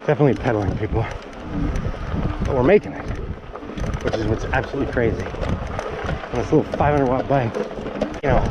Definitely pedaling, people. But we're making it, which is what's absolutely crazy. On this little 500 watt bike, you know,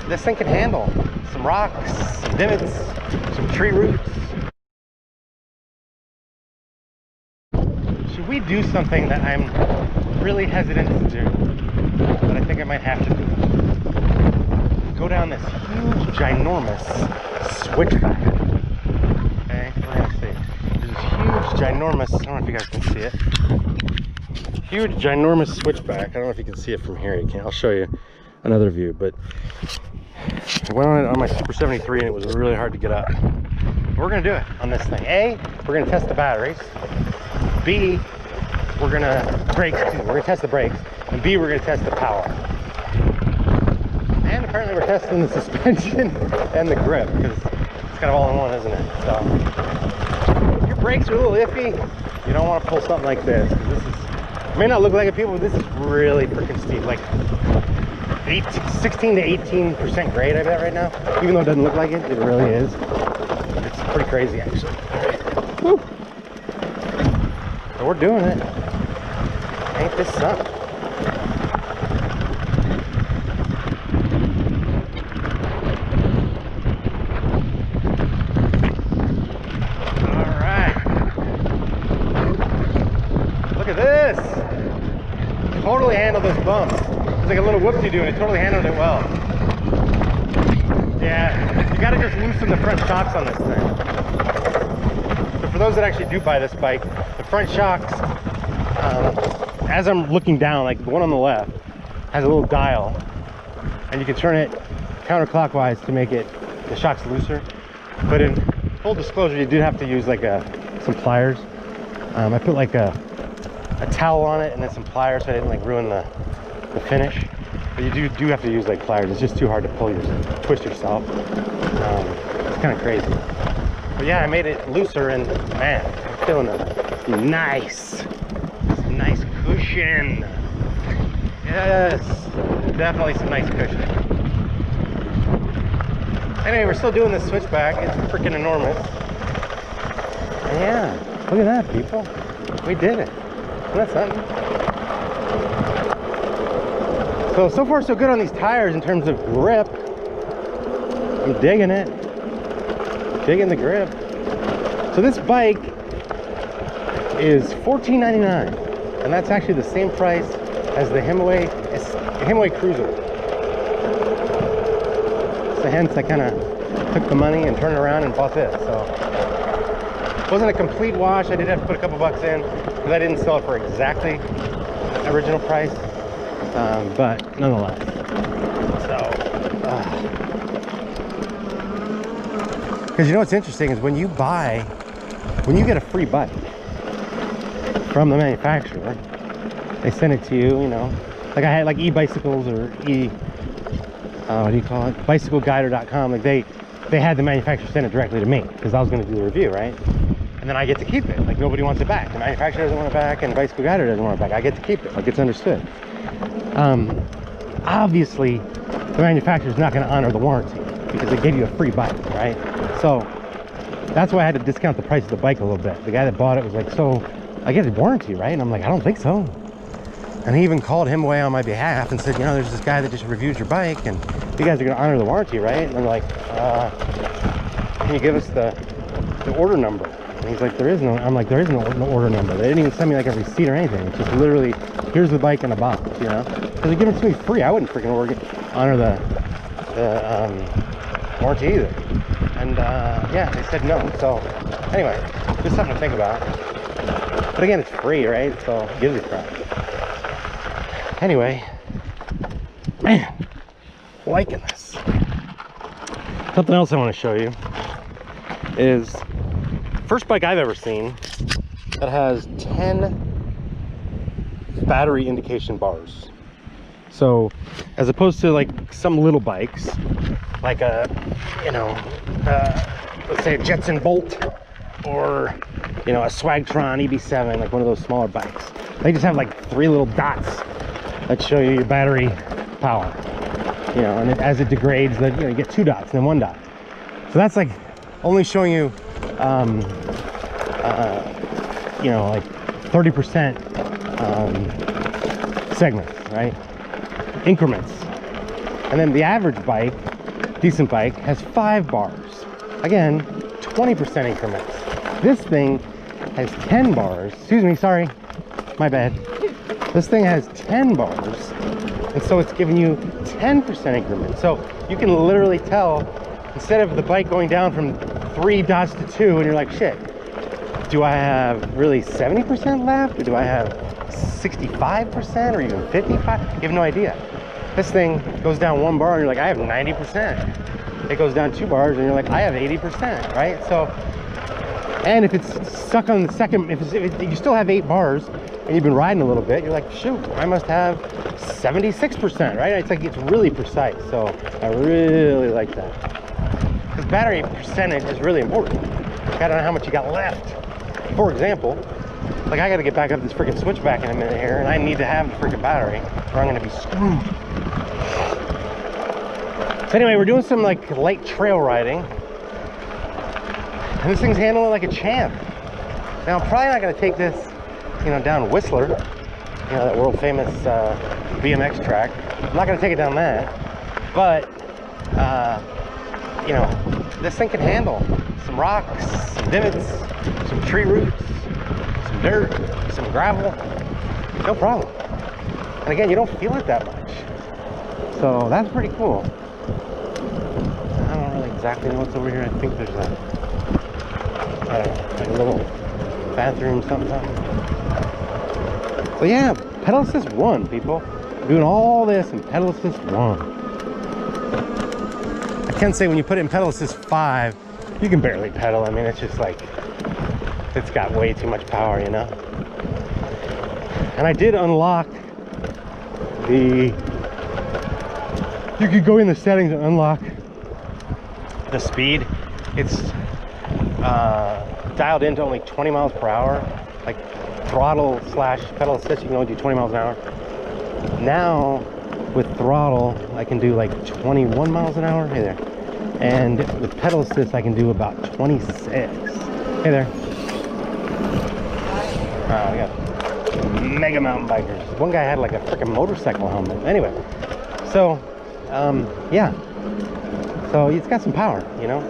this thing can handle some rocks, some divots, some tree roots. Should we do something that I'm really hesitant to do, but I think I might have to do? Go down this huge, ginormous switchback. Okay, we're gonna see. There's this huge, ginormous, I don't know if you guys can see it. Huge, ginormous switchback. I don't know if you can see it from here. You can. I'll show you another view, but I went on it on my Super 73 and it was really hard to get up. We're gonna do it on this thing. A, we're gonna test the batteries. B, we're gonna test the brakes. And B, we're gonna test the power. And apparently we're testing the suspension and the grip, because it's kind of all in one, isn't it? So if your brakes are a little iffy, you don't want to pull something like this. This is, it may not look like it, people, but this is really freaking steep. Like 16 to 18% grade, I bet, right now. Even though it doesn't look like it, it really is. It's pretty crazy, actually. Woo. So we're doing it. Ain't this something? Totally handled this bump. It's like a little whoop-de-doo, and it totally handled it well. Yeah, you gotta just loosen the front shocks on this thing. So for those that actually do buy this bike, the front shocks, as I'm looking down, like the one on the left, has a little dial, and you can turn it counterclockwise to make it the shocks looser. But in full disclosure, you do have to use like some pliers. I put like a towel on it and then some pliers so I didn't like ruin the finish. But you do have to use like pliers. It's just too hard to twist yourself. It's kind of crazy. But yeah, I made it looser, and man, I'm feeling a nice cushion. Yes, definitely some nice cushion. Anyway, we're still doing this switchback. It's freaking enormous. And yeah, look at that, people. We did it. That's something. So far so good on these tires in terms of grip. I'm digging it. Digging the grip. So this bike is $14.99, and that's actually the same price as the Himway Cruiser. So hence I kind of took the money and turned it around and bought this. So it wasn't a complete wash. I did have to put a couple bucks in because I didn't sell it for exactly the original price, but nonetheless. So, because you know what's interesting is when you get a free bike from the manufacturer, they send it to you. You know, like I had like e-bicycles or what do you call it? BicycleGuider.com. Like they had the manufacturer send it directly to me because I was going to do the review, right? And then I get to keep it. Like nobody wants it back. The manufacturer doesn't want it back, and Bicycle Guider doesn't want it back. I get to keep it. Like it's understood. Obviously, the manufacturer's not going to honor the warranty because they gave you a free bike, right? So that's why I had to discount the price of the bike a little bit. The guy that bought it was like, "So I get a warranty, right?" And I'm like, "I don't think so." And he even called him away on my behalf and said, "You know, there's this guy that just reviewed your bike, and you guys are going to honor the warranty, right?" And I'm like, "Can you give us the order number?" And he's like, "There is no." I'm like, "There is no order number. They didn't even send me like a receipt or anything. It's just literally, here's the bike in a box, you know? Because they give it to me free. I wouldn't freaking honor the warranty either." And yeah, they said no. So anyway, just something to think about. But again, it's free, right? So it gives you crap. Anyway, man, liking this. Something else I want to show you is first bike I've ever seen that has 10 battery indication bars. So as opposed to like some little bikes, like a, you know, let's say a Jetson Bolt or, you know, a Swagtron EB7, like one of those smaller bikes. They just have like 3 little dots that show you your battery power, you know, and as it degrades, that, you know, you get 2 dots and then 1 dot. So that's like only showing you you know, like 30% segments, right? Increments. And then the average bike, decent bike, has 5 bars. Again, 20% increments. This thing has 10 bars. Excuse me, sorry, my bad. This thing has 10 bars, and so it's giving you 10% increments. So you can literally tell, instead of the bike going down from 3 dots to 2, and you're like, shit, do I have really 70% left, or do I have 65%, or even 55? You have no idea. This thing goes down 1 bar, and you're like, I have 90%. It goes down 2 bars, and you're like, I have 80%, right? So, and if it's stuck on the second, if you still have 8 bars, and you've been riding a little bit, you're like, shoot, I must have 76%, right? It's like, it's really precise. So I really like that. Because battery percentage is really important. You gotta know how much you got left. For example, like I gotta get back up this freaking switchback in a minute here, and I need to have the freaking battery, or I'm gonna be screwed. So anyway, we're doing some like light trail riding, and this thing's handling like a champ. Now I'm probably not gonna take this, you know, down Whistler, you know, that world famous BMX track. I'm not gonna take it down that, but you know, this thing can handle some rocks, some divots, some tree roots, some dirt, some gravel, no problem. And again, you don't feel it that much, so that's pretty cool. I don't really exactly know what's over here. I think there's a, I don't know, like a little bathroom, something. So yeah, pedal assist 1, people. Doing all this in pedal assist 1. I can say when you put it in pedal assist 5, you can barely pedal. I mean, it's just like, it's got way too much power, you know? And I did unlock the, you could go in the settings and unlock the speed. It's dialed into only 20 miles per hour. Like throttle / pedal assist, you can only do 20 miles an hour. Now with throttle, I can do like 21 miles an hour. Hey there. And with pedal assist, I can do about 26. Hey there. We got mega mountain bikers. One guy had like a freaking motorcycle helmet. Anyway, so yeah, so it's got some power, you know.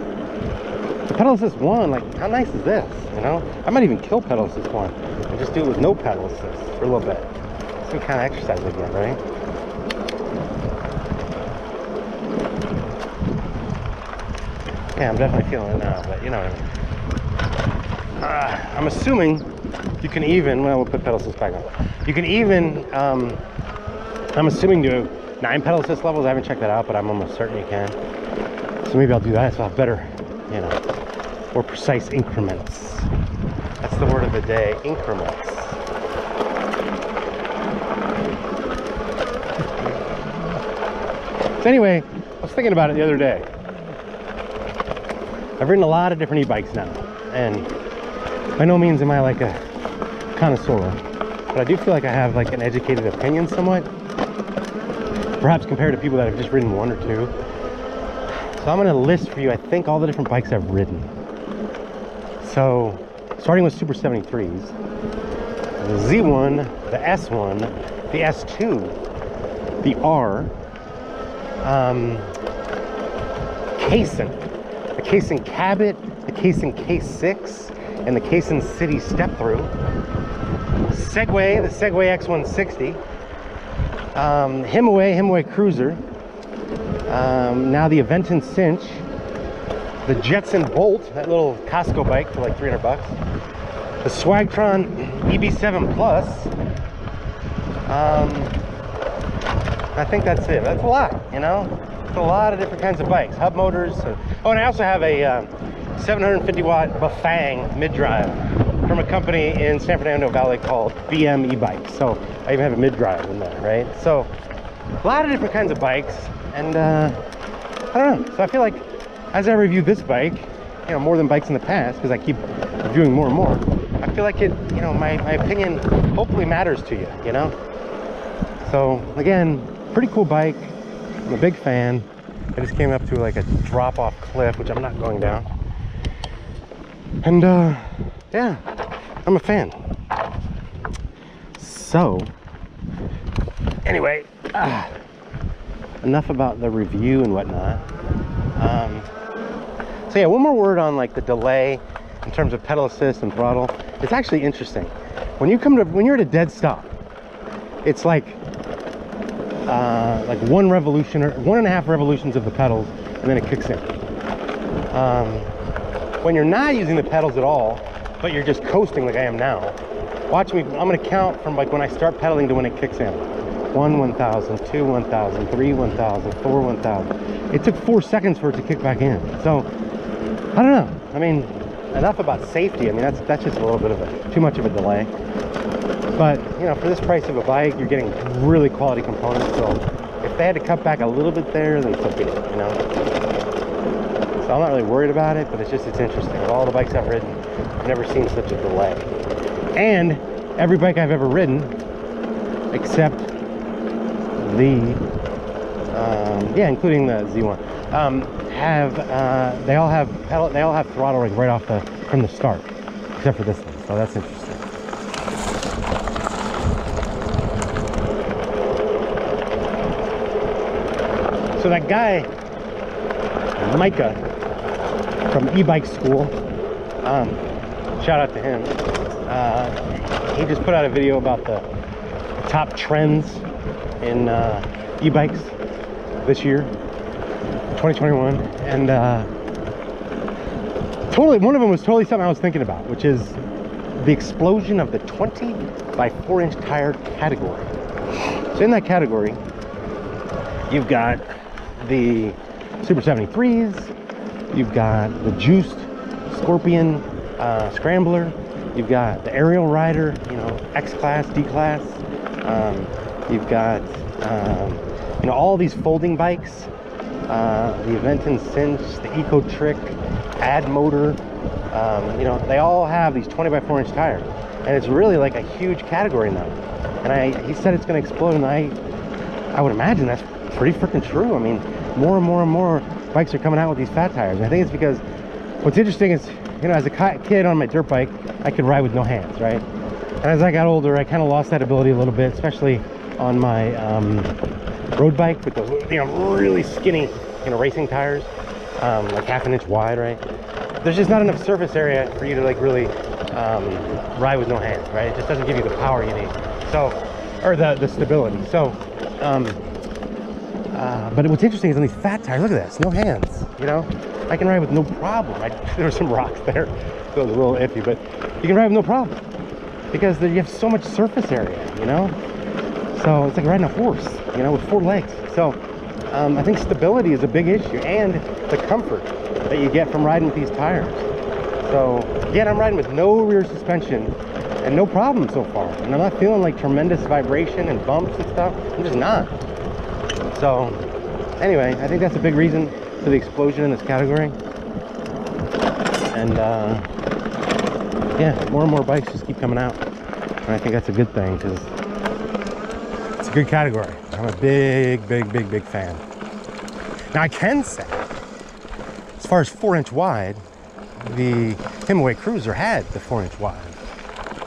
The pedal assist 1, like, how nice is this, you know? I might even kill pedal assist 1 and just do it with no pedal assist for a little bit. Some kind of exercise again, right? Yeah, I'm definitely feeling it now, but you know what I mean. I'm assuming you can even, well, we'll put pedal assist back on. You can even, I'm assuming do 9 pedal assist levels. I haven't checked that out, but I'm almost certain you can. So maybe I'll do that, so I'll have better, you know, more precise increments. That's the word of the day, increments. So anyway, I was thinking about it the other day. I've ridden a lot of different e-bikes now, and by no means am I like a connoisseur, but I do feel like I have like an educated opinion somewhat, perhaps compared to people that have just ridden 1 or 2. So I'm going to list for you, I think, all the different bikes I've ridden. So starting with Super 73s, the Z1, the S1, the S2, the R, Kaysen, the Kaysen Cabot, the Kaysen K6, and the Kaysen City Step Through, Segway, the Segway X160, Himaway Cruiser, now the Aventon Sinch, the Jetson Bolt, that little Costco bike for like 300 bucks, the Swagtron EB7 Plus. I think that's it. That's a lot, you know? It's a lot of different kinds of bikes, hub motors. Oh, and I also have a 750 watt Bafang mid-drive from a company in San Fernando Valley called BM e-bikes. So I even have a mid-drive in there, right? So a lot of different kinds of bikes, and I don't know. So I feel like as I review this bike, you know, more than bikes in the past, because I keep reviewing more and more, I feel like it, you know, my opinion hopefully matters to you, you know? So again, pretty cool bike. I'm a big fan. I just came up to like a drop-off cliff, which I'm not going down. And yeah, I'm a fan. So, anyway, enough about the review and whatnot. So yeah, one more word on like the delay in terms of pedal assist and throttle. It's actually interesting. When you're at a dead stop, it's like 1 revolution or 1.5 revolutions of the pedals, and then it kicks in. When you're not using the pedals at all, but you're just coasting like I am now, watch me. I'm gonna count from like when I start pedaling to when it kicks in. 1 1000, 2 1000, 3 1000, 4 1000. It took 4 seconds for it to kick back in. So I don't know. I mean, enough about safety. I mean, that's just a little bit of too much of a delay. But you know, for this price of a bike, you're getting really quality components. So if they had to cut back a little bit there, then so be it. You know. So I'm not really worried about it, but it's interesting. Of all the bikes I've ridden, I've never seen such a delay. And every bike I've ever ridden, except the including the Z1, they all have throttle like right off from the start, except for this one. So that's interesting. So that guy Micah from e-bike school, shout out to him. He just put out a video about the top trends in e-bikes this year, 2021, and one of them was totally something I was thinking about, which is the explosion of the 20 by 4 inch tire category. So in that category, you've got the Super 73s, you've got the Juiced Scorpion Scrambler, you've got the Aerial Rider, you know, X-Class, D-Class, you've got you know, all these folding bikes, the Aventon Sinch, the Eco Trick, Ad Motor, you know, they all have these 20 by 4 inch tires, and it's really like a huge category now. And he said it's going to explode, and I would imagine that's pretty freaking true. I mean, more and more and more bikes are coming out with these fat tires. And I think it's because what's interesting is, you know, as a kid on my dirt bike, I could ride with no hands, right? And as I got older, I kind of lost that ability a little bit, especially on my road bike with the, you know, really skinny, you know, racing tires, like 1/2 inch wide, right? There's just not enough surface area for you to like really ride with no hands, right? It just doesn't give you the power you need, so, or the stability. So but what's interesting is on these fat tires, look at this, no hands, you know, I can ride with no problem. There were some rocks there, so it was a little iffy, but you can ride with no problem because you have so much surface area, you know. So it's like riding a horse, you know, with 4 legs. So I think stability is a big issue, and the comfort that you get from riding with these tires. So again, I'm riding with no rear suspension and no problem so far, and I'm not feeling like tremendous vibration and bumps and stuff. I'm just not. So anyway, I think that's a big reason for the explosion in this category. And yeah, more and more bikes just keep coming out, and I think that's a good thing because it's a good category. I'm a big fan. Now I can say, as far as 4 inch wide, the Himaway Cruiser had the 4 inch wide,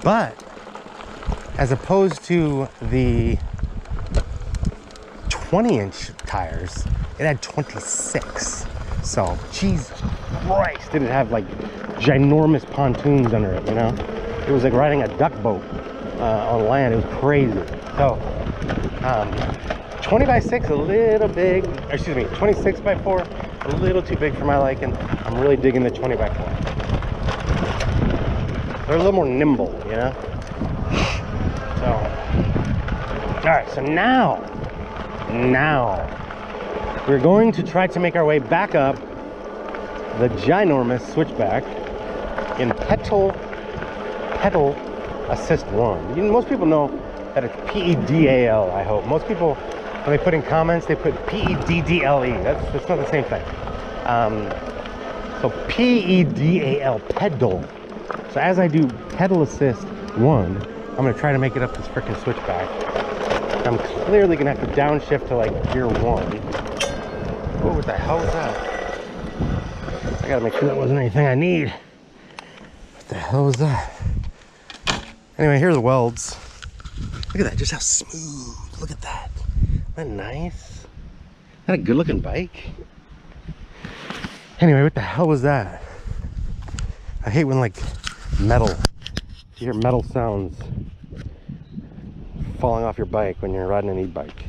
but as opposed to the 20 inch tires, it had 26. So Jesus Christ, did it have like ginormous pontoons under it, you know? It was like riding a duck boat on land. It was crazy. So 20 by 6 a little big, or excuse me, 26 by 4 a little too big for my liking. I'm really digging the 20 by 4. They're a little more nimble, you know. So all right, so now we're going to try to make our way back up the ginormous switchback in pedal assist 1. You know, most people know that it's P-E-D-A-L, I hope. Most people, when they put in comments, they put P-E-D-D-L-E. That's not the same thing. So P-E-D-A-L, pedal. So as I do pedal assist 1, I'm going to try to make it up this freaking switchback. I'm clearly going to have to downshift to like gear 1. Oh, what the hell is that? I got to make sure that wasn't anything I need. What the hell was that? Anyway, here are the welds. Look at that, just how smooth. Look at that. Isn't that nice? Is that a good looking bike? Anyway, what the hell was that? I hate when like metal, you hear metal sounds falling off your bike when you're riding an e-bike.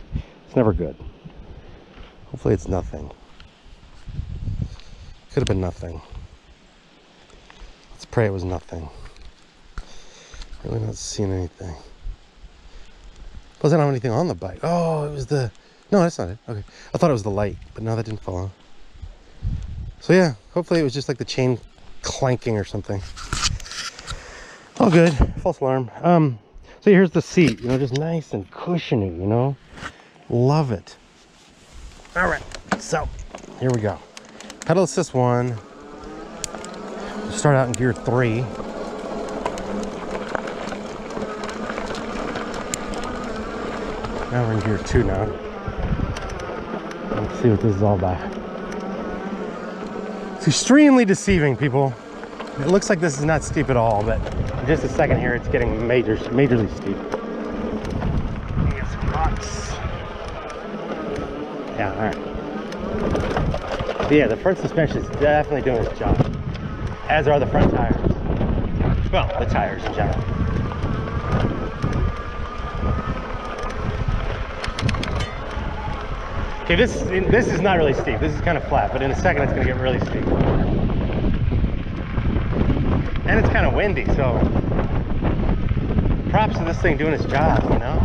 It's never good. Hopefully it's nothing. Could have been nothing. Let's pray it was nothing. Really not seeing anything. Plus I don't have anything on the bike. Oh, it was the... No, that's not it. Okay. I thought it was the light, but no, that didn't fall on. So yeah, hopefully it was just like the chain clanking or something. All good. False alarm. So here's the seat, you know, just nice and cushiony, you know. Love it. All right, so here we go. Pedal assist 1. We'll start out in gear 3. Now we're in gear 2 now. Let's see what this is all about. It's extremely deceiving, people. It looks like this is not steep at all, but in just a second here, it's getting majorly steep. Get some rocks. Yeah, all right. So yeah, the front suspension is definitely doing its job, as are the front tires. Well, the tires in general. Okay, this is not really steep. This is kind of flat, but in a second it's going to get really steep. And it's kind of windy, so props to this thing doing its job, you know?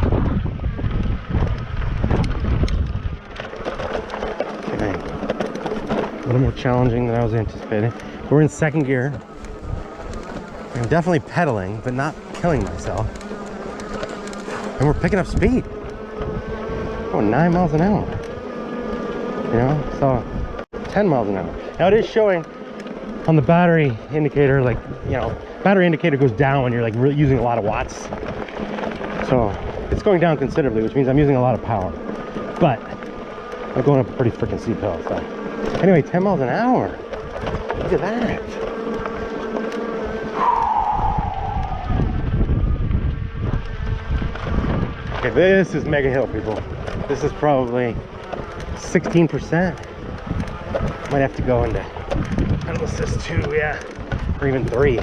Okay. A little more challenging than I was anticipating. We're in second gear. I'm definitely pedaling, but not killing myself. And we're picking up speed. Oh, 9 miles an hour. You know, so 10 miles an hour. Now it is showing on the battery indicator, like, you know, battery indicator goes down when you're like really using a lot of watts. So it's going down considerably, which means I'm using a lot of power. But I'm going up a pretty freaking steep hill. So anyway, 10 miles an hour. Look at that. Okay, this is mega hill, people. This is probably 16%. Might have to go into pedal assist 2, yeah, or even 3,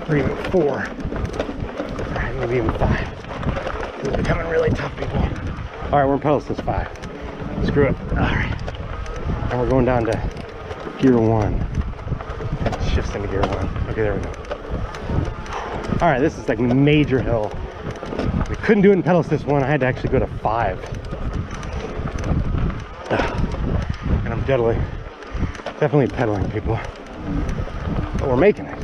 or even 4, or maybe even 5. It's becoming really tough, people. All right, we're in pedal assist 5. Screw it. All right, and we're going down to gear 1. Shifts into gear 1. Okay, there we go. All right, this is like major hill. We couldn't do it in pedal assist 1. I had to actually go to 5. And I'm definitely pedaling, people. But we're making it,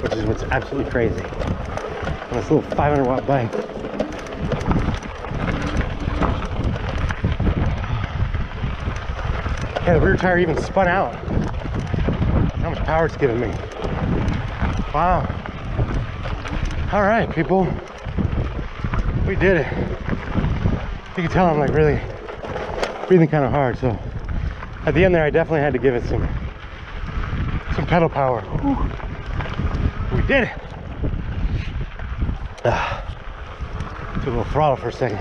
which is what's absolutely crazy. On this little 500-watt bike. Yeah, the rear tire even spun out. How much power it's giving me. Wow. All right, people. We did it. You can tell I'm like really breathing kind of hard, so at the end there I definitely had to give it some pedal power. Whew. We did it. Took a little throttle for a second.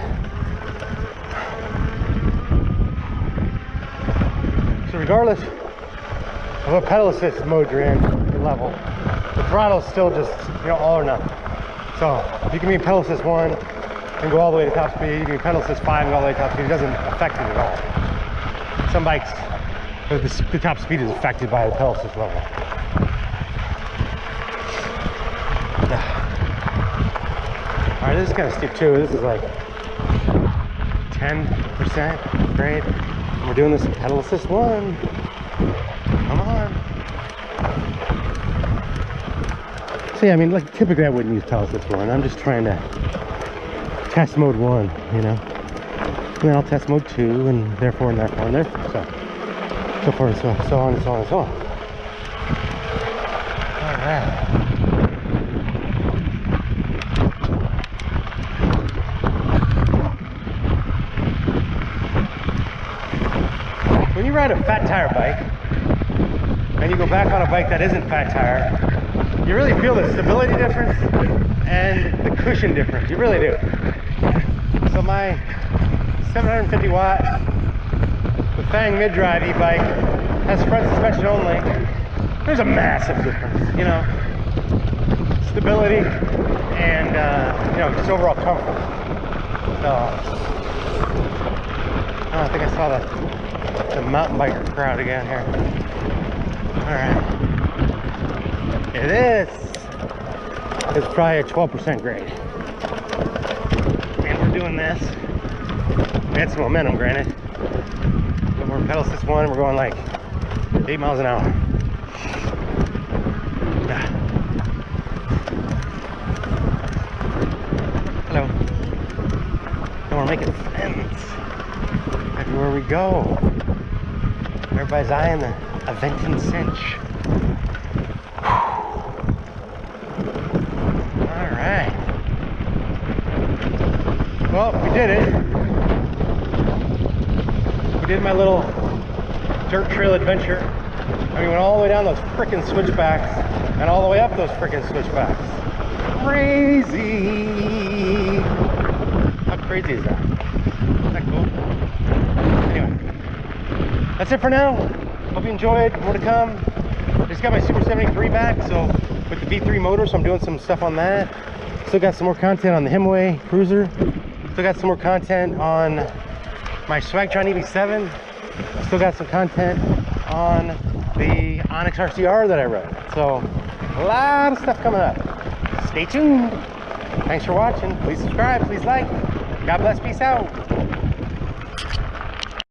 So regardless of what pedal assist mode you're in, your level, the throttle's still just, you know, all or nothing. So you can be in pedal assist 1 and go all the way to top speed. You can pedal assist 5 and go all the way to top speed. It doesn't affect it at all. Some bikes, the top speed is affected by the pedal assist level. All right, this is kind of steep too. This is like 10% grade. And we're doing this in pedal assist 1. Come on. So yeah, I mean, like typically I wouldn't use pedal assist 1. I'm just trying to test mode 1, you know. And then I'll test mode 2, and therefore, and therefore, and therefore. So forth, and so on, and so on, and so on. All right. When you ride a fat tire bike, and you go back on a bike that isn't fat tire, you really feel the stability difference and the cushion difference. You really do. So my 750 watt Fang mid-drive e-bike has front suspension only. There's a massive difference, you know, stability and you know, just overall comfort. So oh, I think I saw the mountain biker crowd again here. All right, it is. It's probably a 12% grade, and we're doing this. We had some momentum, granted. We're in pedal assist 1, we're going like 8 miles an hour. Hello. And we're making friends everywhere we go. Everybody's eyeing the Aventon Sinch. Alright. Well, we did it. Did my little dirt trail adventure. I mean, went all the way down those frickin' switchbacks and all the way up those frickin' switchbacks. Crazy! How crazy is that? Isn't that cool? Anyway, that's it for now. Hope you enjoyed. More to come. I just got my Super 73 back, so with the V3 motor, so I'm doing some stuff on that. Still got some more content on the Himway Cruiser. Still got some more content on my Swagtron EV7. Still got some content on the Onyx RCR that I rode. So a lot of stuff coming up. Stay tuned. Thanks for watching. Please subscribe, please like. God bless, peace out.